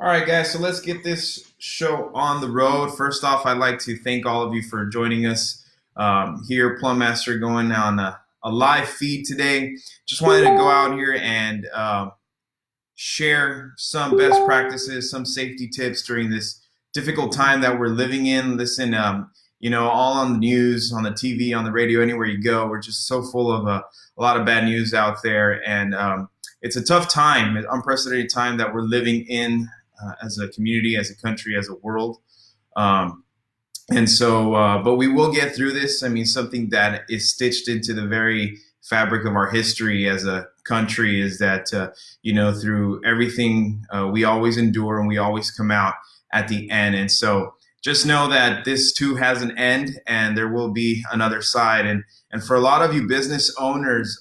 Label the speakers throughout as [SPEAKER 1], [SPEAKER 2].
[SPEAKER 1] All right, guys, so let's get this show on the road. First off, I'd like to thank all of you for joining us here, PlumbMaster, going on a live feed today. Just wanted to go out here and share some best practices, some safety tips during this difficult time that we're living in. Listen, all on the news, on the TV, on the radio, anywhere you go, we're just so full of a lot of bad news out there. And it's a tough time, an unprecedented time that we're living in as a community, as a country, as a world. Um, but we will get through this. I mean, something that is stitched into the very fabric of our history as a country is that, through everything, we always endure and we always come out at the end. And so just know that this too has an end and there will be another side. And for a lot of you business owners,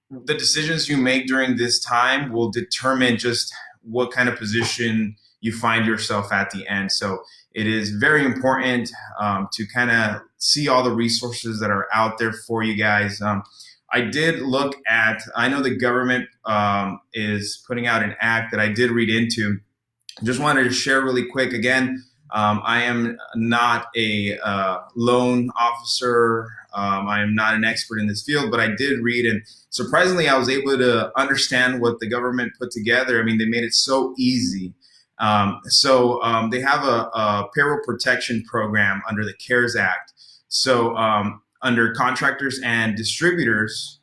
[SPEAKER 1] the decisions you make during this time will determine just what kind of position you find yourself at the end. So it is very important to kind of see all the resources that are out there for you guys. I did look at, I know the government is putting out an act that I did read into. Just wanted to share really quick. Again, I am not a loan officer. I am not an expert in this field, but I did read, and surprisingly, I was able to understand what the government put together. I mean, they made it so easy. They have a payroll protection program under the CARES Act. So under contractors and distributors,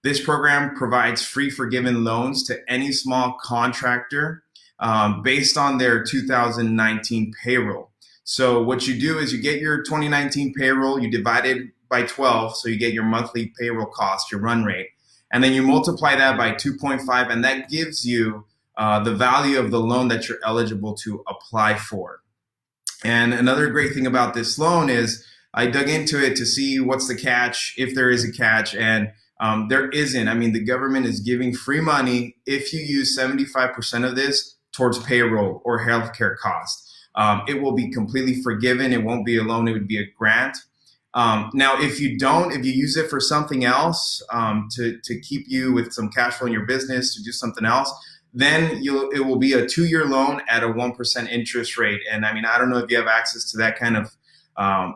[SPEAKER 1] this program provides free forgiven loans to any small contractor based on their 2019 payroll. So what you do is you get your 2019 payroll, you divide it by 12, so you get your monthly payroll cost, your run rate, and then you multiply that by 2.5, and that gives you the value of the loan that you're eligible to apply for. And another great thing about this loan is I dug into it to see what's the catch, if there is a catch, and there isn't. I mean, the government is giving free money if you use 75% of this towards payroll or healthcare costs. It will be completely forgiven. It won't be a loan. It would be a grant. Now, if you use it for something else, to keep you with some cash flow in your business, to do something else, then it will be a 2-year loan at a 1% interest rate. And I mean, I don't know if you have access to that kind of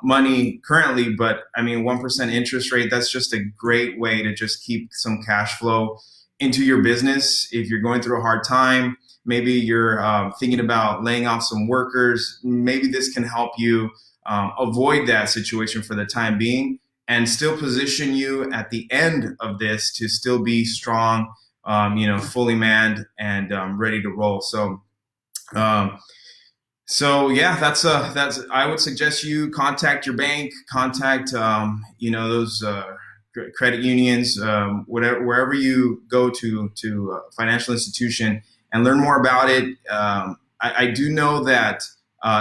[SPEAKER 1] money currently, but I mean, 1% interest rate, that's just a great way to just keep some cash flow into your business. If you're going through a hard time, maybe you're thinking about laying off some workers, maybe this can help you avoid that situation for the time being and still position you at the end of this to still be strong, fully manned and ready to roll. That's I would suggest you contact your bank, contact those credit unions, wherever you go to a financial institution and learn more about it. I do know that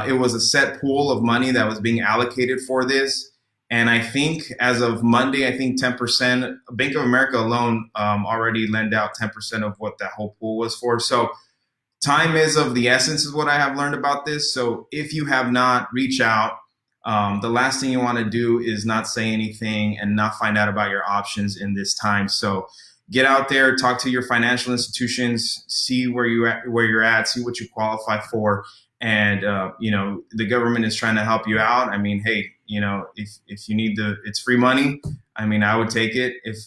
[SPEAKER 1] it was a set pool of money that was being allocated for this. And I think as of Monday, I think 10%, Bank of America alone already lent out 10% of what that whole pool was for. So time is of the essence is what I have learned about this. So if you have not reached out, the last thing you want to do is not say anything and not find out about your options in this time. So get out there, talk to your financial institutions, see where you're at, see what you qualify for. And, the government is trying to help you out. I mean, hey, if you need it's free money. I mean, I would take it if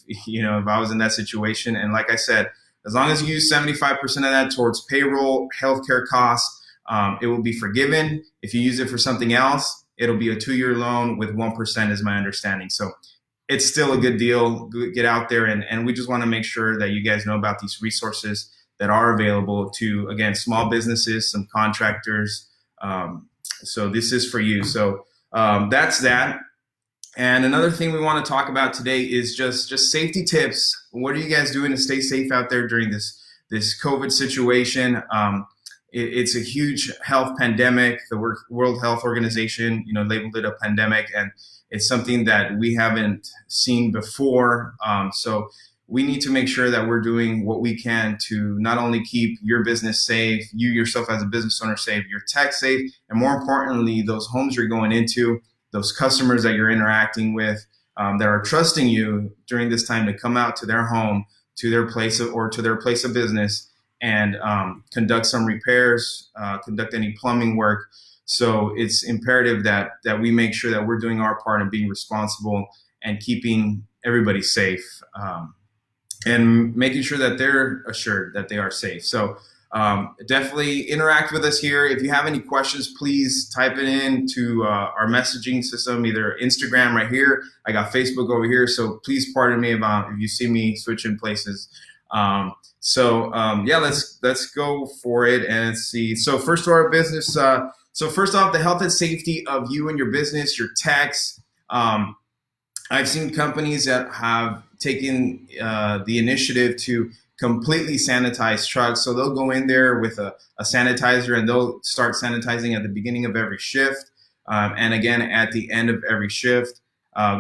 [SPEAKER 1] I was in that situation. And like I said, as long as you use 75% of that towards payroll, healthcare costs, it will be forgiven. If you use it for something else, it'll be a 2-year loan with 1% is my understanding. So it's still a good deal. Get out there. And we just want to make sure that you guys know about these resources that are available to, again, small businesses, some contractors. So this is for you. So that's that. And another thing we want to talk about today is just safety tips. What are you guys doing to stay safe out there during this COVID situation? It's a huge health pandemic. The World Health Organization, labeled it a pandemic, and it's something that we haven't seen before. So we need to make sure that we're doing what we can to not only keep your business safe, you yourself as a business owner safe, your tech safe, and more importantly, those homes you're going into, those customers that you're interacting with, that are trusting you during this time to come out to their home, to their place of business, and conduct some repairs, conduct any plumbing work. So it's imperative that we make sure that we're doing our part in being responsible and keeping everybody safe, and making sure that they're assured that they are safe. So definitely interact with us here. If you have any questions, please type it in to our messaging system, either Instagram right here. I got Facebook over here. So please pardon me about if you see me switching places. Yeah, let's go for it and see. So first to our business. So first off, the health and safety of you and your business, your techs. I've seen companies that have taken the initiative to completely sanitize trucks. So they'll go in there with a sanitizer and they'll start sanitizing at the beginning of every shift, and again at the end of every shift.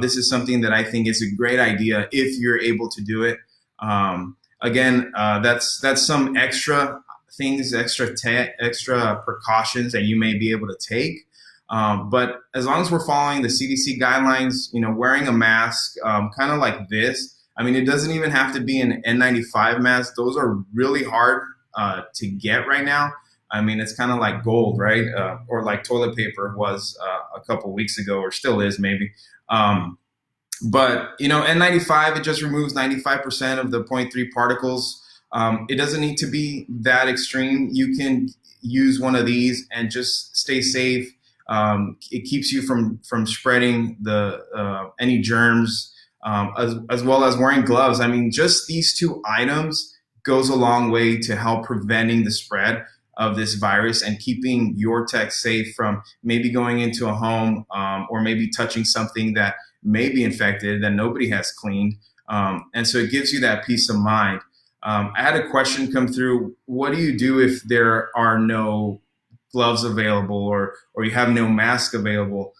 [SPEAKER 1] This is something that I think is a great idea if you're able to do it. That's some extra things, extra precautions that you may be able to take. But as long as we're following the CDC guidelines, wearing a mask, kind of like this. I mean, it doesn't even have to be an N95 mask. Those are really hard to get right now. I mean, it's kind of like gold, right? Or like toilet paper was a couple weeks ago, or still is maybe. But N95, it just removes 95% of the 0.3 particles. It doesn't need to be that extreme. You can use one of these and just stay safe. It keeps you from spreading any germs, as well as wearing gloves. I mean, just these two items goes a long way to help preventing the spread of this virus and keeping your tech safe from maybe going into a home, or maybe touching something that may be infected that nobody has cleaned. And so it gives you that peace of mind. I had a question come through. What do you do if there are no gloves available, or you have no mask available?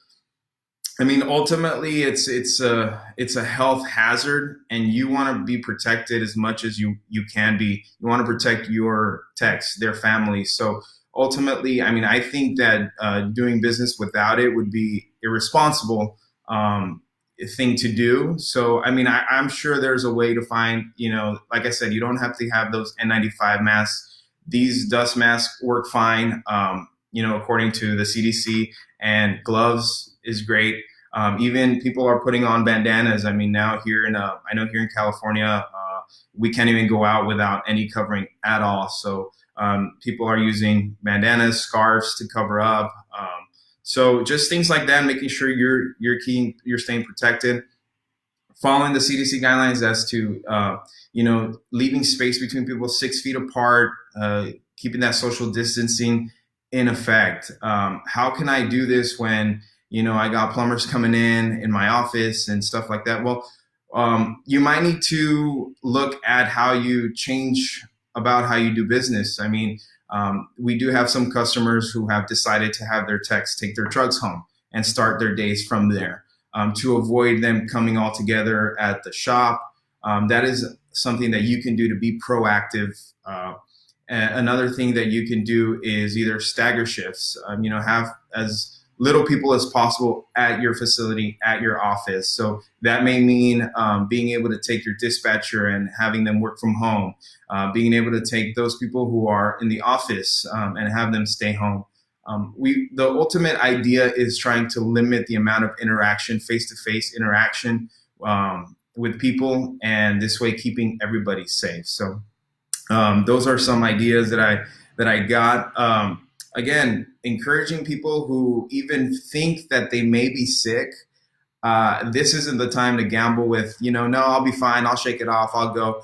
[SPEAKER 1] I mean, ultimately, it's a health hazard, and you want to be protected as much as you can be. You want to protect your techs, their families. So ultimately, I mean, I think that doing business without it would be irresponsible thing to do. So I mean, I'm sure there's a way to find. Like I said, you don't have to have those N95 masks. These dust masks work fine, according to the CDC, and gloves is great. Even people are putting on bandanas. I mean, now I know here in California, we can't even go out without any covering at all. So people are using bandanas, scarves to cover up. So just things like that, making sure you're staying protected, following the CDC guidelines as to leaving space between people 6 feet apart, keeping that social distancing in effect. How can I do this when I got plumbers coming in my office and stuff like that? Well, you might need to look at how you change about how you do business. I mean, we do have some customers who have decided to have their techs take their trucks home and start their days from there, to avoid them coming all together at the shop. That is something that you can do to be proactive. Another thing that you can do is either stagger shifts, have as little people as possible at your facility, at your office. So that may mean being able to take your dispatcher and having them work from home, being able to take those people who are in the office and have them stay home. The ultimate idea is trying to limit the amount of interaction, face-to-face interaction with people, and this way keeping everybody safe. So those are some ideas that I got. Again, encouraging people who even think that they may be sick. This isn't the time to gamble with, no, I'll be fine. I'll shake it off. I'll go.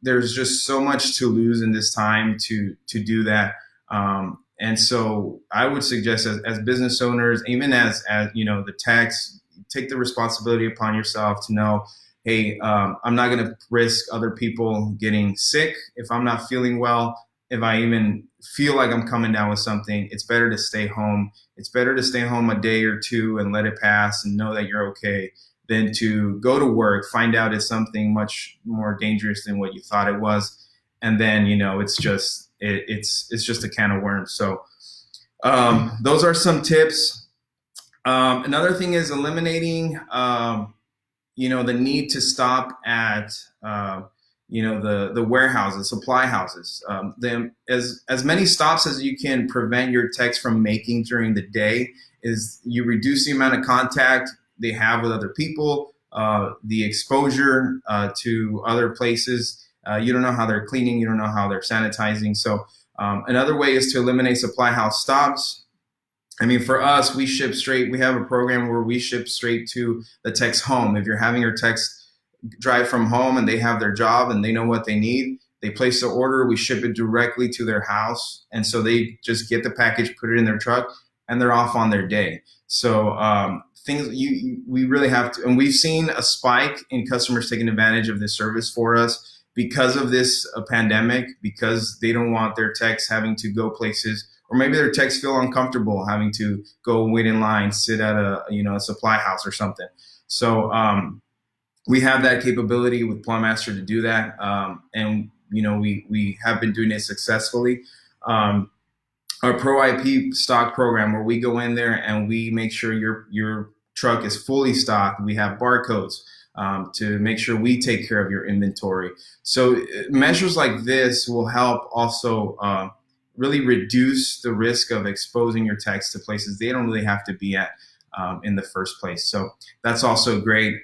[SPEAKER 1] There's just so much to lose in this time to do that. And so I would suggest as business owners, even as the techs, take the responsibility upon yourself to know, hey, I'm not going to risk other people getting sick if I'm not feeling well. If I even feel like I'm coming down with something, it's better to stay home. It's better to stay home a day or two and let it pass and know that you're okay than to go to work, find out it's something much more dangerous than what you thought it was. And then, it's just a can of worms. So those are some tips. Another thing is eliminating, the need to stop at, the warehouses, supply houses, as many stops as you can prevent your techs from making during the day. Is you reduce the amount of contact they have with other people, the exposure to other places. You don't know how they're cleaning, you don't know how they're sanitizing. So another way is to eliminate supply house stops. I mean, for us, we ship straight. We have a program where we ship straight to the tech's home. If you're having your techs drive from home and they have their job and they know what they need, they place the order, we ship it directly to their house. And so they just get the package, put it in their truck, and they're off on their day. So we really have to, and we've seen a spike in customers taking advantage of this service for us because of this pandemic, because they don't want their techs having to go places, or maybe their techs feel uncomfortable having to go wait in line, sit at a supply house or something. So we have that capability with PlumbMaster to do that, and we have been doing it successfully. Our Pro IP stock program, where we go in there and we make sure your truck is fully stocked. We have barcodes to make sure we take care of your inventory. So measures like this will help also really reduce the risk of exposing your techs to places they don't really have to be at in the first place. So that's also great.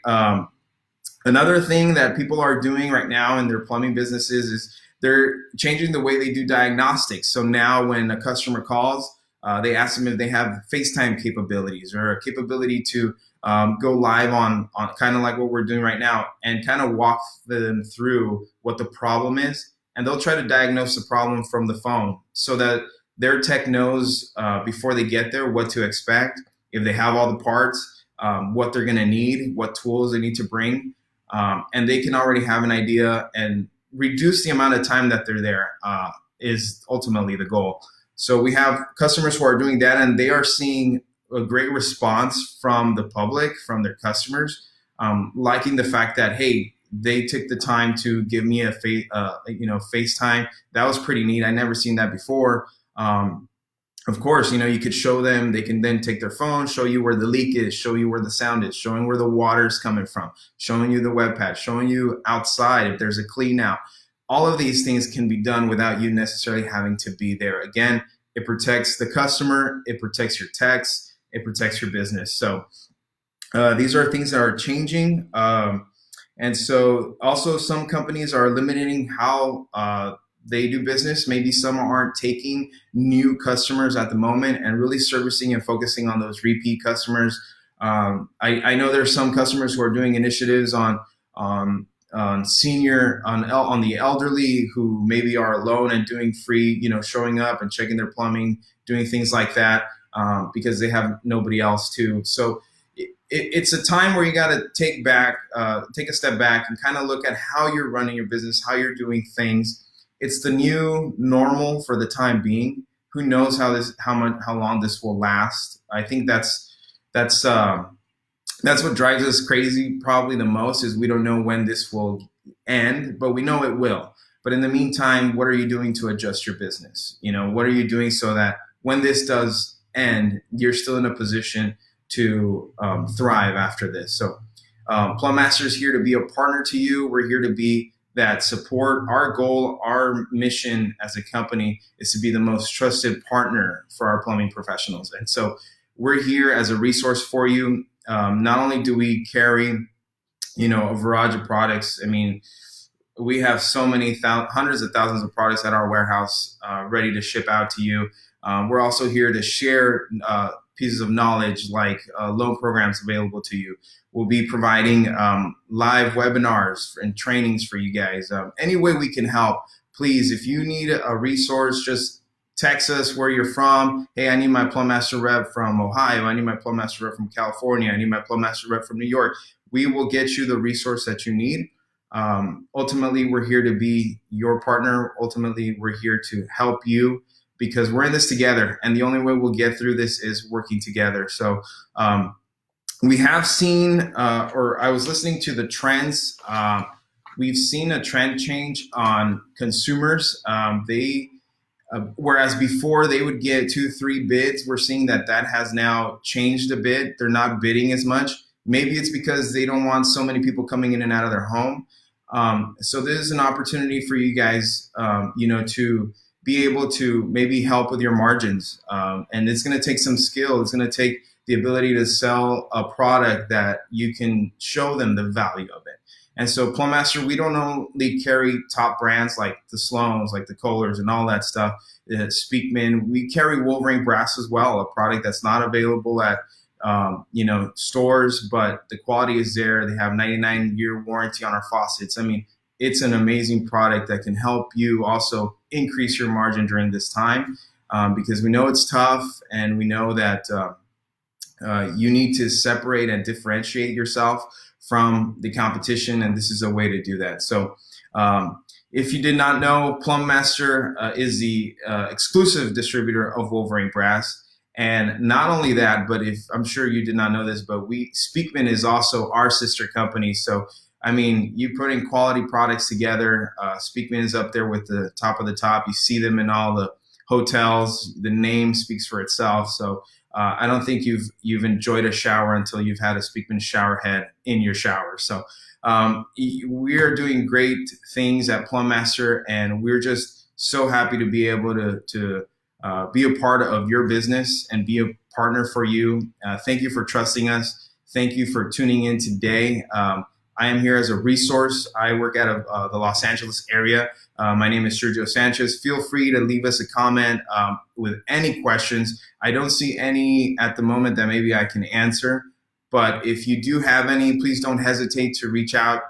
[SPEAKER 1] Another thing that people are doing right now in their plumbing businesses is they're changing the way they do diagnostics. So now when a customer calls, they ask them if they have FaceTime capabilities or a capability to go live on kind of like what we're doing right now, and kind of walk them through what the problem is. And they'll try to diagnose the problem from the phone so that their tech knows before they get there what to expect, if they have all the parts, what they're going to need, what tools they need to bring. And they can already have an idea and reduce the amount of time that they're there is ultimately the goal. So we have customers who are doing that, and they are seeing a great response from the public, from their customers, liking the fact that, hey, they took the time to give me a FaceTime. That was pretty neat. I never seen that before. Of course, you could show them, they can then take their phone, show you where the leak is, show you where the sound is, showing where the water's coming from, showing you the web pad, showing you outside if there's a clean out. All of these things can be done without you necessarily having to be there. Again, it protects the customer, it protects your techs, it protects your business. So these are things that are changing. And so also some companies are limiting how they do business. Maybe some aren't taking new customers at the moment and really servicing and focusing on those repeat customers. I know there's some customers who are doing initiatives on the elderly who maybe are alone and doing free, showing up and checking their plumbing, doing things like that because they have nobody else to. So it's a time where you got to take a step back and kind of look at how you're running your business, how you're doing things. It's the new normal for the time being. Who knows how long this will last? I think that's what drives us crazy probably the most, is we don't know when this will end, but we know it will. But in the meantime, what are you doing to adjust your business? What are you doing so that when this does end, you're still in a position to thrive after this? So PlumbMaster is here to be a partner to you. We're here to be that support. Our goal, our mission as a company is to be the most trusted partner for our plumbing professionals. And so we're here as a resource for you. Not only do we carry, a variety of products. I mean, we have so many hundreds of thousands of products at our warehouse ready to ship out to you. We're also here to share pieces of knowledge like loan programs available to you. We'll be providing live webinars and trainings for you guys. Any way we can help, please, if you need a resource, just text us where you're from. Hey, I need my PlumbMaster rep from Ohio. I need my PlumbMaster rep from California. I need my PlumbMaster rep from New York. We will get you the resource that you need. Ultimately, we're here to be your partner. Ultimately, we're here to help you because we're in this together. And the only way we'll get through this is working together. So we have seen, or I was listening to the trends. We've seen a trend change on consumers. Whereas before they would get 2-3 bids, we're seeing that has now changed a bit. They're not bidding as much. Maybe it's because they don't want so many people coming in and out of their home. So this is an opportunity for you guys, to be able to maybe help with your margins. And it's going to take some skill. It's going to take the ability to sell a product that you can show them the value of it. And so PlumbMaster, we don't only carry top brands like the Sloans, like the Kohlers and all that stuff, Speakman. We carry Wolverine Brass as well, a product that's not available at stores, but the quality is there. They have 99-year warranty on our faucets. I mean, it's an amazing product that can help you also increase your margin during this time, because we know it's tough, and we know that you need to separate and differentiate yourself from the competition, and this is a way to do that. So if you did not know, PlumbMaster is the exclusive distributor of Wolverine Brass. And not only that, but I'm sure you did not know this, but Speakman is also our sister company. So, I mean, you put in quality products together. Speakman is up there with the top of the top. You see them in all the hotels. The name speaks for itself. So I don't think you've enjoyed a shower until you've had a Speakman shower head in your shower. So we are doing great things at PlumbMaster, and we're just so happy to be able to be a part of your business and be a partner for you. Thank you for trusting us. Thank you for tuning in today. I am here as a resource. I work out of the Los Angeles area. My name is Sergio Sanchez. Feel free to leave us a comment with any questions. I don't see any at the moment that maybe I can answer, but if you do have any, please don't hesitate to reach out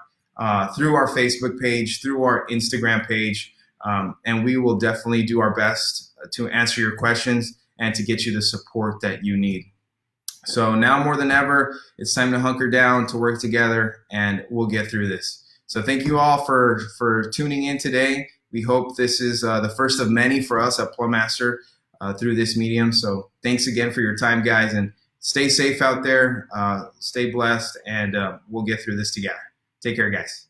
[SPEAKER 1] through our Facebook page, through our Instagram page, and we will definitely do our best to answer your questions and to get you the support that you need. So now more than ever, it's time to hunker down, to work together, and we'll get through this. So thank you all for tuning in today. We hope this is the first of many for us at PlumbMaster through this medium. So thanks again for your time, guys, and stay safe out there, stay blessed, and we'll get through this together. Take care, guys.